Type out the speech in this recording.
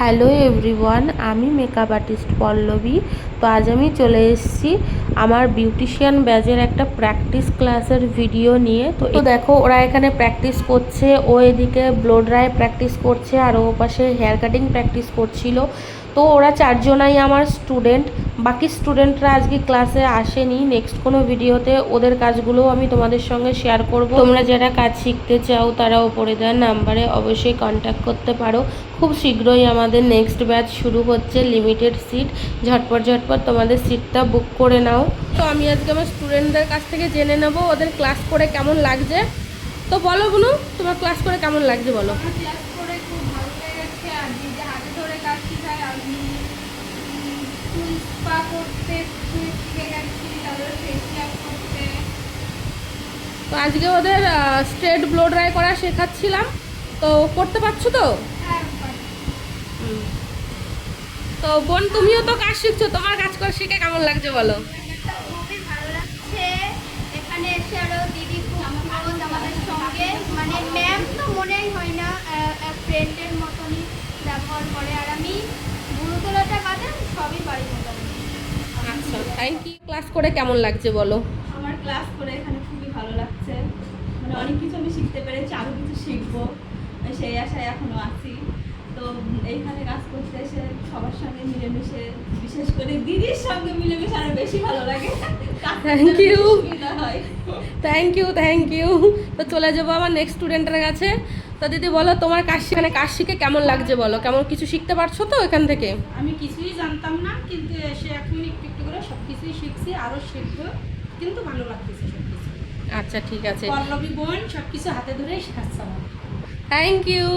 Hello everyone, আমি makeup artist Pallavi. তো আজ আমি চলে এসেছি আমার বিউটিশিয়ান ব্যাচের একটা প্র্যাকটিস ক্লাসের ভিডিও নিয়ে। তো দেখো ওরা এখানে প্র্যাকটিস করছে, ও এদিকে ব্লো ড্রাই প্র্যাকটিস করছে আর ও পাশে হেয়ার কাটিং প্র্যাকটিস করছিল। তো ওরা চারজনাই আমার স্টুডেন্ট, বাকি স্টুডেন্টরা আজকে ক্লাসে আসেনি। নেক্সট কোনো ভিডিওতে ওদের কাজগুলো আমি তোমাদের সঙ্গে শেয়ার করব। তোমরা যারা কাজ শিখতে চাও তারা ওপরে দেওয়া নাম্বারে অবশ্যই কন্ট্যাক্ট করতে পারো। খুব শীঘ্রই আমাদের নেক্সট ব্যাচ শুরু হচ্ছে, লিমিটেড সিট। ঝটপট তোমাদের সিটটা বুক করে নাও। তো আমি আজকে আমার স্টুডেন্টদের কাছ থেকে জেনে নেব ওদের ক্লাস করে কেমন লাগছে। তো বলো বুনু, তোমার ক্লাস করে কেমন লাগছে বলো। ক্লাস করে খুব ভালো লেগেছে। আর যে হাতে ধরে কাজ শেখায়, আমি ফুল স্পা করতে শিখে গেছি, তারপরে ফেসিয়াল করতে। তো আজকে ওদের স্ট্রেট ব্লো ড্রাই করা শেখাচ্ছিলাম, তো করতে পারছো তো? হ্যাঁ, তো বোন, তুমিও তো কাজ শিখছো, তোমার কাজ করে শিখে কেমন লাগছে বলো। খুবই ভালো লাগছে। এখানে এসে আরো দিদি খুব ক্লোজ আমাদের সঙ্গে, মানে ম্যাম তো মনেই হয় না, ফ্রেন্ডের মতনই ব্যবহার করে। আর আমি গুরুতলাটা বাদে সবই পারি মোটামুটি। আচ্ছা, থ্যাংক ইউ। ক্লাস করে কেমন লাগছে বলো। আমার ক্লাস করে এখানে খুবই ভালো লাগছে, মানে অনেক কিছু আমি শিখতে পেরেছি, আরও কিছু শিখবো সেই আশায় এখনো আছি। তো এইখানে কাজ করতে এসে সবার সঙ্গে মিলেমিশে, বিশেষ করে দিদির সঙ্গে মিলেমিশে আরো বেশি ভালো লাগে। থ্যাংক ইউ, সুবিধা হয়। Thank you. তো চলে যাবো আমার নেক্সট স্টুডেন্টের কাছে। তো দিদি বলো, তোমার কাজ শিখে কেমন লাগছে বলো, কেমন কিছু শিখতে পারছো তো এখান থেকে? আমি কিছুই জানতাম না, কিন্তু এসে এখন একটু একটু করে সব কিছুই শিখছি, আরও শিখবো, কিন্তু ভালো লাগতেছে সব কিছু। আচ্ছা ঠিক আছে, পল্লবী বোন সব কিছু হাতে ধরেই শেখাচ্ছে আমার। Thank you.